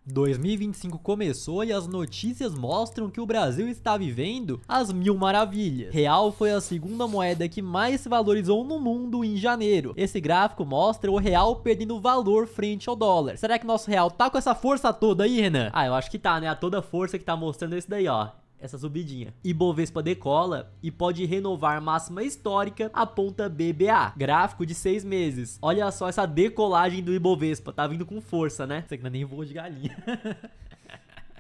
2025 começou e as notícias mostram que o Brasil está vivendo as mil maravilhas. Real foi a segunda moeda que mais se valorizou no mundo em janeiro. Esse gráfico mostra o real perdendo valor frente ao dólar. Será que nosso real tá com essa força toda aí, Renan? Ah, eu acho que tá, né? A toda força que tá mostrando esse daí, ó. Essa subidinha. Ibovespa decola e pode renovar máxima histórica, aponta BBA. Gráfico de 6 meses. Olha só essa decolagem do Ibovespa. Tá vindo com força, né? Isso aqui não é nem voo de galinha.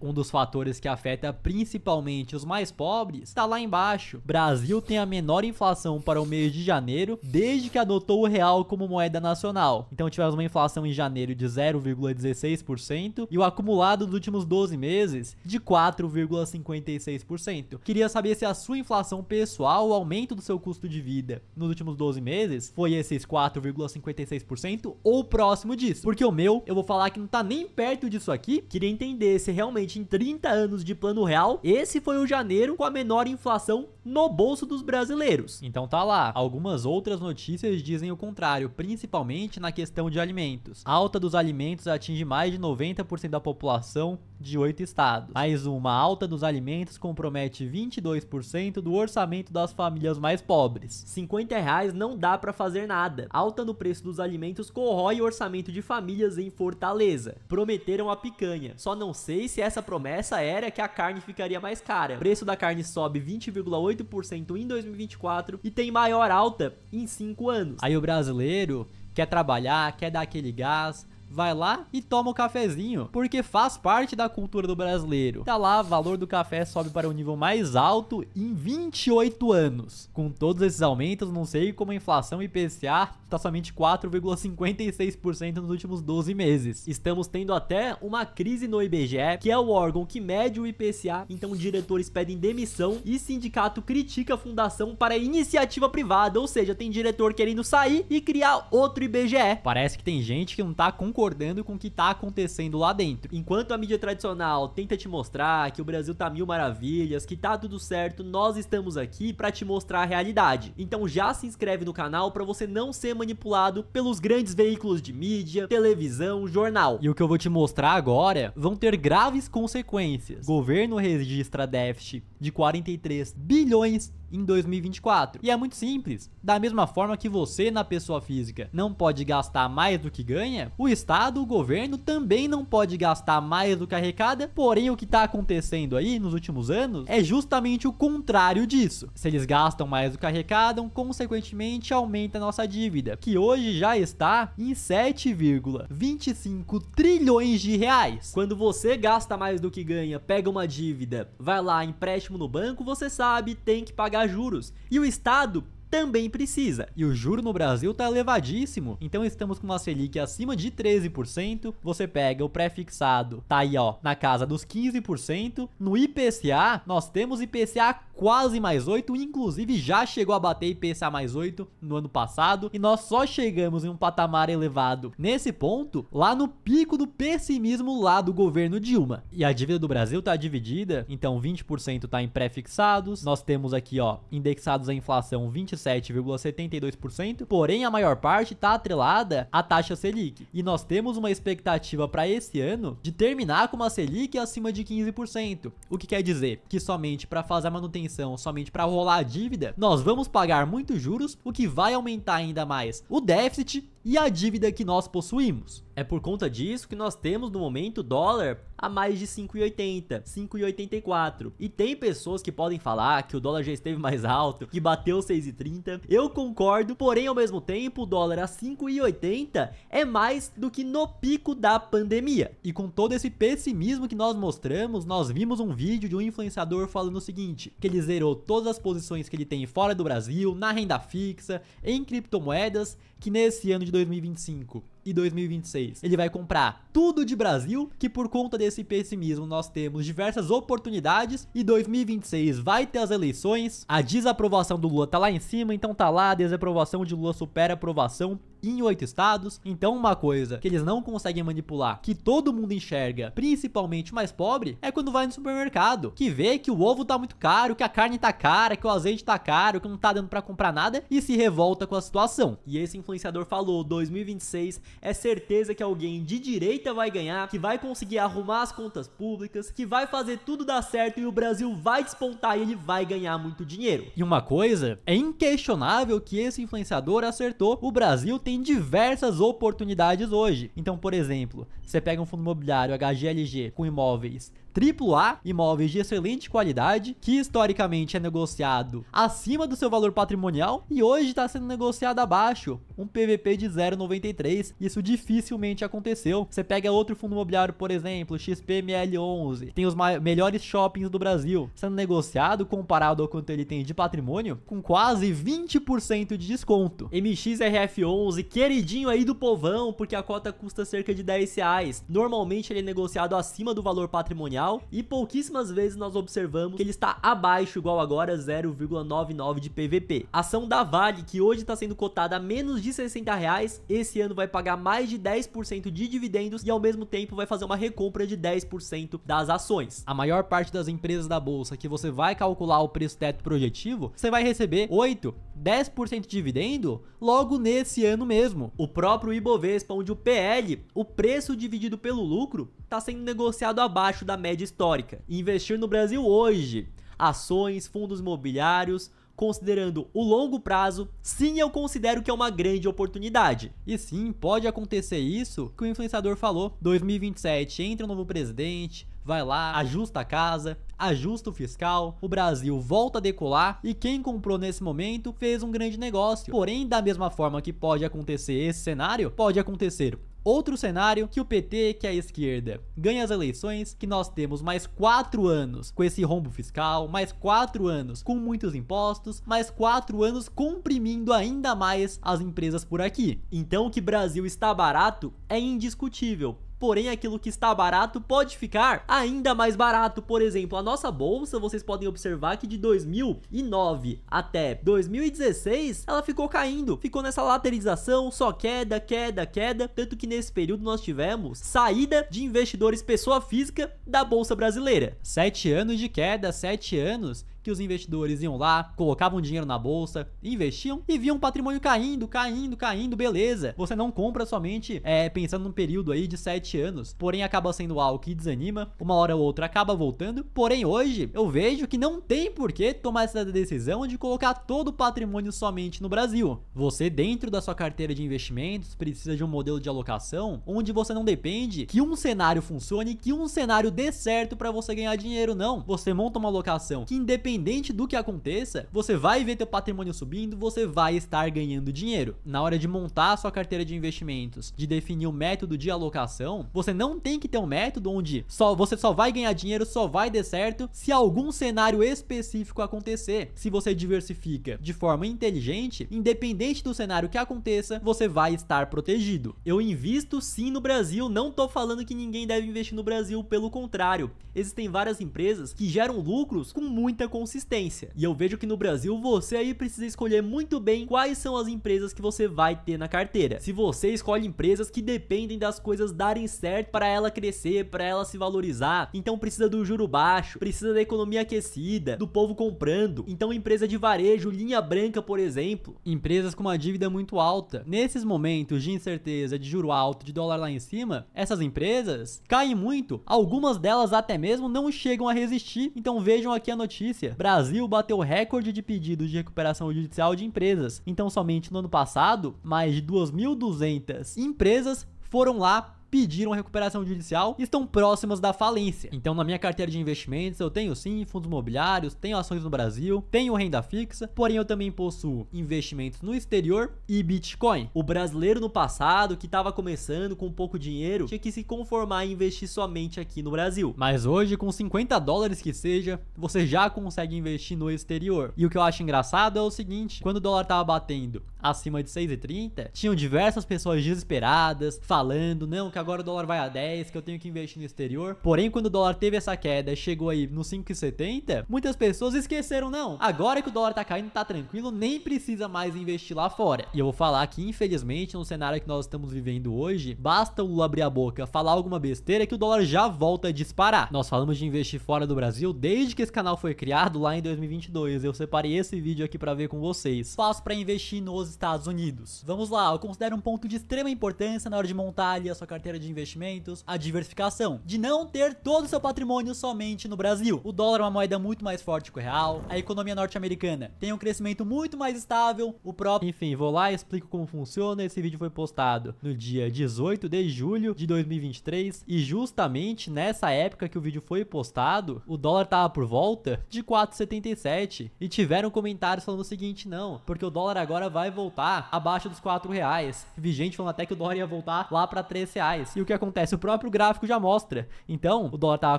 Um dos fatores que afeta principalmente os mais pobres está lá embaixo. Brasil tem a menor inflação para o mês de janeiro desde que adotou o real como moeda nacional. Então tivemos uma inflação em janeiro de 0,16% e o acumulado dos últimos 12 meses de 4,56%. Queria saber se a sua inflação pessoal, o aumento do seu custo de vida nos últimos 12 meses, foi esses 4,56% ou próximo disso. Porque o meu, eu vou falar que não tá nem perto disso aqui. Queria entender se realmente em 30 anos de plano real, esse foi o janeiro com a menor inflação no bolso dos brasileiros. Então tá lá. Algumas outras notícias dizem o contrário, principalmente na questão de alimentos. A alta dos alimentos atinge mais de 90% da população de 8 estados. Mais uma, alta dos alimentos compromete 22% do orçamento das famílias mais pobres. R$50 não dá pra fazer nada. Alta no preço dos alimentos corrói o orçamento de famílias em Fortaleza. Prometeram a picanha. Só não sei se essa promessa era que a carne ficaria mais cara. O preço da carne sobe 20,8% em 2024 e tem maior alta em 5 anos. Aí o brasileiro quer trabalhar, quer dar aquele gás, vai lá e toma o cafezinho, porque faz parte da cultura do brasileiro. Tá lá, o valor do café sobe para o nível mais alto em 28 anos. Com todos esses aumentos, não sei como a inflação IPCA tá somente 4,56% nos últimos 12 meses. Estamos tendo até uma crise no IBGE, que é o órgão que mede o IPCA, então diretores pedem demissão e sindicato critica a fundação para iniciativa privada, ou seja, tem diretor querendo sair e criar outro IBGE. Parece que tem gente que não tá concordando com o que tá acontecendo lá dentro. Enquanto a mídia tradicional tenta te mostrar que o Brasil tá mil maravilhas, que tá tudo certo, nós estamos aqui pra te mostrar a realidade. Então já se inscreve no canal pra você não ser manipulado pelos grandes veículos de mídia, televisão, jornal. E o que eu vou te mostrar agora vão ter graves consequências. O governo registra déficit de 43 bilhões em 2024. E é muito simples. Da mesma forma que você, na pessoa física, não pode gastar mais do que ganha, o Estado, o governo, também não pode gastar mais do que arrecada. Porém, o que está acontecendo aí nos últimos anos é justamente o contrário disso. Se eles gastam mais do que arrecadam, consequentemente aumenta a nossa dívida, que hoje já está em 7,25 trilhões de reais. Quando você gasta mais do que ganha, pega uma dívida, vai lá, empréstimo no banco, você sabe, tem que pagar juros. E o Estado também precisa. E o juro no Brasil tá elevadíssimo. Então estamos com uma Selic acima de 13%. Você pega o pré-fixado, tá aí ó, na casa dos 15%. No IPCA, nós temos IPCA quase mais 8, inclusive já chegou a bater IPCA mais 8 no ano passado. E nós só chegamos em um patamar elevado nesse ponto lá no pico do pessimismo lá do governo Dilma. E a dívida do Brasil tá dividida, então 20% tá em pré-fixados. Nós temos aqui ó, indexados à inflação 27,72%, porém a maior parte está atrelada à taxa Selic. E nós temos uma expectativa para esse ano de terminar com uma Selic acima de 15%. O que quer dizer que somente para fazer a manutenção, somente para rolar a dívida, nós vamos pagar muitos juros, o que vai aumentar ainda mais o déficit e a dívida que nós possuímos. É por conta disso que nós temos no momento o dólar a mais de 5,80, 5,84. E tem pessoas que podem falar que o dólar já esteve mais alto, que bateu 6,30. Eu concordo, porém ao mesmo tempo o dólar a 5,80 é mais do que no pico da pandemia. E com todo esse pessimismo que nós mostramos, nós vimos um vídeo de um influenciador falando o seguinte, que ele zerou todas as posições que ele tem fora do Brasil, na renda fixa, em criptomoedas, que nesse ano de 2025 e 2026 ele vai comprar tudo de Brasil, que por conta desse pessimismo nós temos diversas oportunidades e 2026 vai ter as eleições, a desaprovação do Lula tá lá em cima, então tá lá, a desaprovação de Lula supera a aprovação em 8 estados. Então uma coisa que eles não conseguem manipular, que todo mundo enxerga, principalmente o mais pobre, é quando vai no supermercado, que vê que o ovo tá muito caro, que a carne tá cara, que o azeite tá caro, que não tá dando pra comprar nada e se revolta com a situação. E esse influenciador falou, 2026 é certeza que alguém de direita vai ganhar, que vai conseguir arrumar as contas públicas, que vai fazer tudo dar certo e o Brasil vai despontar e ele vai ganhar muito dinheiro. E uma coisa, é inquestionável que esse influenciador acertou, o Brasil tem diversas oportunidades hoje. Então, por exemplo, você pega um fundo imobiliário HGLG com imóveis AAA, imóveis de excelente qualidade, que historicamente é negociado acima do seu valor patrimonial e hoje está sendo negociado abaixo, um PVP de 0,93. Isso dificilmente aconteceu. Você pega outro fundo imobiliário, por exemplo, XPML11, tem os melhores shoppings do Brasil, sendo negociado comparado ao quanto ele tem de patrimônio, com quase 20% de desconto. MXRF11, queridinho aí do povão, porque a cota custa cerca de R$10. Normalmente ele é negociado acima do valor patrimonial e pouquíssimas vezes nós observamos que ele está abaixo, igual agora, 0,99 de PVP. Ação da Vale, que hoje está sendo cotada a menos de R$60, esse ano vai pagar mais de 10% de dividendos e ao mesmo tempo vai fazer uma recompra de 10% das ações. A maior parte das empresas da bolsa que você vai calcular o preço teto projetivo, você vai receber 8, 10% de dividendo logo nesse ano mesmo. O próprio Ibovespa, onde o PL, o preço dividido pelo lucro, está sendo negociado abaixo da média histórica. Investir no Brasil hoje, ações, fundos imobiliários, considerando o longo prazo, sim, eu considero que é uma grande oportunidade. E sim, pode acontecer isso que o influenciador falou. 2027 entra um novo presidente, vai lá, ajusta a casa, ajusta o fiscal, o Brasil volta a decolar e quem comprou nesse momento fez um grande negócio. Porém, da mesma forma que pode acontecer esse cenário, pode acontecer outro cenário, que o PT, que é a esquerda, ganha as eleições, que nós temos mais 4 anos com esse rombo fiscal, mais 4 anos com muitos impostos, mais 4 anos comprimindo ainda mais as empresas por aqui. Então que Brasil está barato é indiscutível. Porém, aquilo que está barato pode ficar ainda mais barato. Por exemplo, a nossa bolsa, vocês podem observar que de 2009 até 2016, ela ficou caindo. Ficou nessa lateralização, só queda, queda, queda. Tanto que nesse período nós tivemos saída de investidores pessoa física da bolsa brasileira. 7 anos de queda, 7 anos que os investidores iam lá, colocavam dinheiro na bolsa, investiam e viam o patrimônio caindo, caindo, caindo, beleza. Você não compra somente pensando num período aí de 7 anos, porém acaba sendo algo que desanima, uma hora ou outra acaba voltando. Porém hoje eu vejo que não tem por que tomar essa decisão de colocar todo o patrimônio somente no Brasil. Você, dentro da sua carteira de investimentos, precisa de um modelo de alocação onde você não depende que um cenário funcione, que um cenário dê certo para você ganhar dinheiro, não. Você monta uma alocação que, independente do que aconteça, você vai ver teu patrimônio subindo, você vai estar ganhando dinheiro. Na hora de montar a sua carteira de investimentos, de definir o método de alocação, você não tem que ter um método onde você só vai ganhar dinheiro, só vai dar certo se algum cenário específico acontecer. Se você diversifica de forma inteligente, independente do cenário que aconteça, você vai estar protegido. Eu invisto sim no Brasil, não tô falando que ninguém deve investir no Brasil, pelo contrário. Existem várias empresas que geram lucros com muita consistência. E eu vejo que no Brasil você aí precisa escolher muito bem quais são as empresas que você vai ter na carteira. Se você escolhe empresas que dependem das coisas darem certo para ela crescer, para ela se valorizar, então precisa do juro baixo, precisa da economia aquecida, do povo comprando. Então empresa de varejo, linha branca, por exemplo, empresas com uma dívida muito alta. Nesses momentos de incerteza, de juro alto, de dólar lá em cima, essas empresas caem muito. Algumas delas até mesmo não chegam a resistir. Então vejam aqui a notícia. Brasil bateu recorde de pedidos de recuperação judicial de empresas. Então somente no ano passado, mais de 2.200 empresas foram lá, pediram recuperação judicial e estão próximas da falência. Então na minha carteira de investimentos eu tenho sim fundos imobiliários, tenho ações no Brasil, tenho renda fixa, porém eu também possuo investimentos no exterior e Bitcoin. O brasileiro no passado, que estava começando com pouco dinheiro, tinha que se conformar em investir somente aqui no Brasil. Mas hoje, com 50 dólares que seja, você já consegue investir no exterior. E o que eu acho engraçado é o seguinte: quando o dólar tava batendo acima de 6,30, tinham diversas pessoas desesperadas, falando, não, que agora o dólar vai a 10, que eu tenho que investir no exterior. Porém, quando o dólar teve essa queda, chegou aí no 5,70, muitas pessoas esqueceram, não, agora que o dólar tá caindo, tá tranquilo, nem precisa mais investir lá fora. E eu vou falar que, infelizmente, no cenário que nós estamos vivendo hoje, basta o Lula abrir a boca, falar alguma besteira que o dólar já volta a disparar. Nós falamos de investir fora do Brasil desde que esse canal foi criado lá em 2022. Eu separei esse vídeo aqui pra ver com vocês. Passo pra investir nos Estados Unidos. Vamos lá, eu considero um ponto de extrema importância na hora de montar ali a sua carteira de investimentos, a diversificação, de não ter todo o seu patrimônio somente no Brasil. O dólar é uma moeda muito mais forte que o real, a economia norte-americana tem um crescimento muito mais estável, o próprio... Enfim, vou lá e explico como funciona. Esse vídeo foi postado no dia 18 de julho de 2023 e justamente nessa época que o vídeo foi postado, o dólar tava por volta de 4,77 e tiveram comentários falando o seguinte, não, porque o dólar agora vai voltar abaixo dos R$4. Vi gente falando até que o dólar ia voltar lá para R$3. E o que acontece? O próprio gráfico já mostra. Então, o dólar tava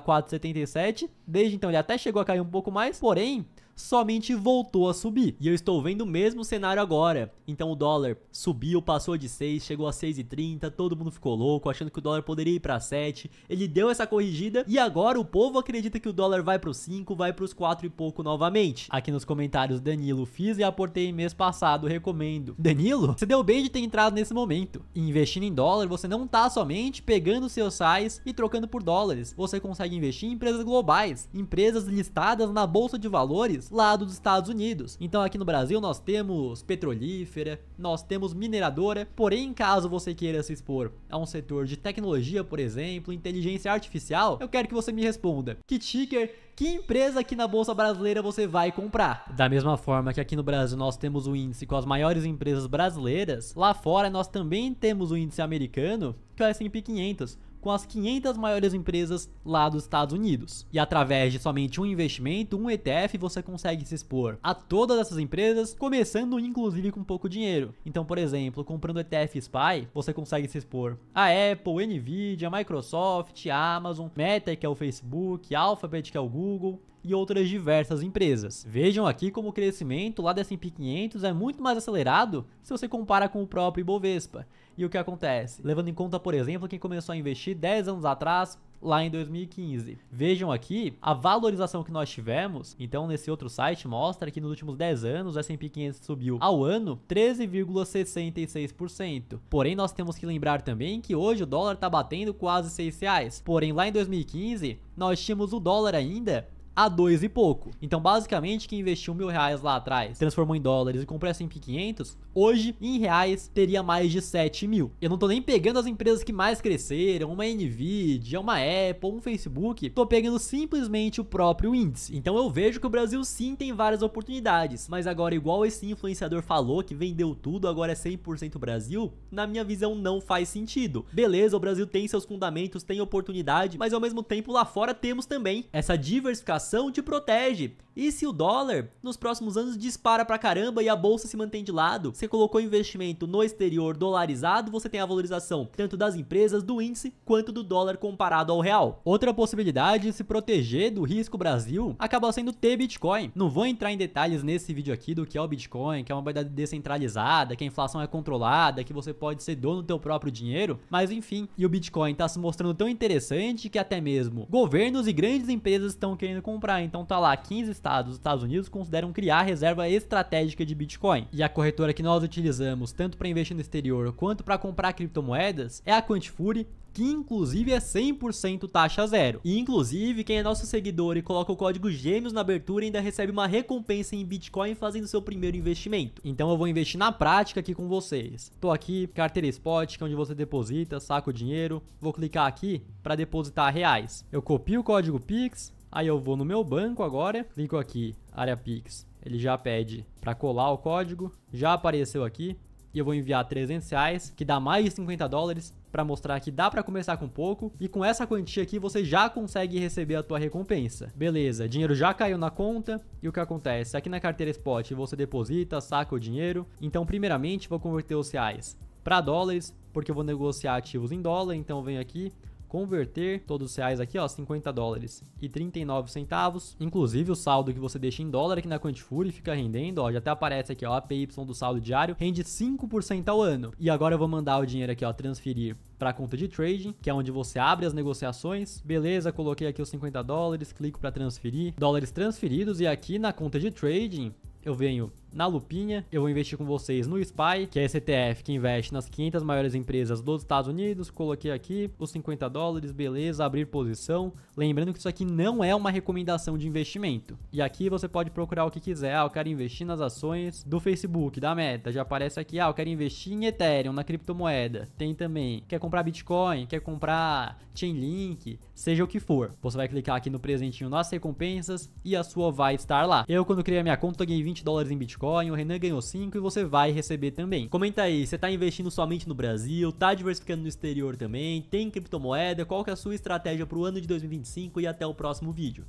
4,77, desde então ele até chegou a cair um pouco mais, porém, somente voltou a subir. E eu estou vendo o mesmo cenário agora. Então o dólar subiu, passou de 6, chegou a 6,30, todo mundo ficou louco, achando que o dólar poderia ir para 7. Ele deu essa corrigida e agora o povo acredita que o dólar vai para os 5, vai para os 4 e pouco novamente. Aqui nos comentários, Danilo, fiz e aportei mês passado, recomendo. Danilo, você deu bem de ter entrado nesse momento. E investindo em dólar, você não tá somente pegando seus sais e trocando por dólares. Você consegue investir em empresas globais, empresas listadas na bolsa de valores lá dos Estados Unidos. Então aqui no Brasil nós temos petrolífera, nós temos mineradora, porém caso você queira se expor a um setor de tecnologia, por exemplo, inteligência artificial, eu quero que você me responda, que ticker, que empresa aqui na Bolsa Brasileira você vai comprar? Da mesma forma que aqui no Brasil nós temos o índice com as maiores empresas brasileiras, lá fora nós também temos o índice americano, que é o S&P 500, com as 500 maiores empresas lá dos Estados Unidos. E através de somente um investimento, um ETF, você consegue se expor a todas essas empresas, começando inclusive com pouco dinheiro. Então, por exemplo, comprando o ETF SPY, você consegue se expor a Apple, Nvidia, Microsoft, Amazon, Meta, que é o Facebook, Alphabet, que é o Google, e outras diversas empresas. Vejam aqui como o crescimento lá da S&P 500 é muito mais acelerado se você compara com o próprio Ibovespa. E o que acontece? Levando em conta, por exemplo, quem começou a investir 10 anos atrás, lá em 2015. Vejam aqui a valorização que nós tivemos. Então, nesse outro site mostra que nos últimos 10 anos o S&P 500 subiu ao ano 13,66%. Porém, nós temos que lembrar também que hoje o dólar está batendo quase R$6. Porém, lá em 2015, nós tínhamos o dólar ainda a 2 e pouco. Então, basicamente, quem investiu R$1.000 lá atrás, transformou em dólares e comprou S&P 500, hoje, em reais, teria mais de 7 mil. Eu não tô nem pegando as empresas que mais cresceram, uma Nvidia, uma Apple, um Facebook, tô pegando simplesmente o próprio índice. Então eu vejo que o Brasil sim tem várias oportunidades, mas agora, igual esse influenciador falou que vendeu tudo, agora é 100% Brasil, na minha visão não faz sentido. Beleza, o Brasil tem seus fundamentos, tem oportunidade, mas ao mesmo tempo lá fora temos também. Essa diversificação te protege. E se o dólar nos próximos anos dispara pra caramba e a bolsa se mantém de lado, você colocou investimento no exterior dolarizado, você tem a valorização tanto das empresas, do índice, quanto do dólar comparado ao real. Outra possibilidade de se proteger do risco Brasil acaba sendo ter Bitcoin. Não vou entrar em detalhes nesse vídeo aqui do que é o Bitcoin, que é uma moeda descentralizada, que a inflação é controlada, que você pode ser dono do teu próprio dinheiro, mas enfim, e o Bitcoin tá se mostrando tão interessante que até mesmo governos e grandes empresas estão querendo comprar. Então tá lá, 15 estados dos Estados Unidos consideram criar reserva estratégica de Bitcoin. E a corretora que nós utilizamos tanto para investir no exterior quanto para comprar criptomoedas é a Quantifury, que inclusive é 100% taxa zero. E inclusive, quem é nosso seguidor e coloca o código GEMEOS na abertura ainda recebe uma recompensa em Bitcoin fazendo seu primeiro investimento. Então eu vou investir na prática aqui com vocês. Tô aqui, carteira Spot, que é onde você deposita, saca o dinheiro. Vou clicar aqui para depositar reais. Eu copio o código Pix. Aí eu vou no meu banco agora, clico aqui, área Pix, ele já pede para colar o código, já apareceu aqui, e eu vou enviar R$300, que dá mais de 50 dólares, para mostrar que dá para começar com pouco, e com essa quantia aqui você já consegue receber a tua recompensa. Beleza, dinheiro já caiu na conta, e o que acontece? Aqui na carteira Spot você deposita, saca o dinheiro, então primeiramente vou converter os reais para dólares, porque eu vou negociar ativos em dólar, então eu venho aqui, converter todos os reais aqui, ó, 50 dólares e 39 centavos. Inclusive o saldo que você deixa em dólar aqui na Quantifury fica rendendo, ó, já até aparece aqui, ó, APY do saldo diário, rende 5% ao ano. E agora eu vou mandar o dinheiro aqui, ó, transferir para a conta de trading, que é onde você abre as negociações. Beleza, coloquei aqui os 50 dólares, clico para transferir, dólares transferidos, e aqui na conta de trading eu venho na lupinha, eu vou investir com vocês no SPY, que é esse ETF que investe nas 500 maiores empresas dos Estados Unidos. Coloquei aqui os 50 dólares, beleza, abrir posição. Lembrando que isso aqui não é uma recomendação de investimento. E aqui você pode procurar o que quiser. Ah, eu quero investir nas ações do Facebook, da Meta. Já aparece aqui, ah, eu quero investir em Ethereum, na criptomoeda. Tem também, quer comprar Bitcoin, quer comprar Chainlink, seja o que for. Você vai clicar aqui no presentinho nas recompensas e a sua vai estar lá. Eu, quando criei a minha conta, ganhei 20 dólares em Bitcoin. O Renan ganhou 5 e você vai receber também. Comenta aí, você tá investindo somente no Brasil, tá diversificando no exterior também, tem criptomoeda, qual que é a sua estratégia pro ano de 2025 e até o próximo vídeo.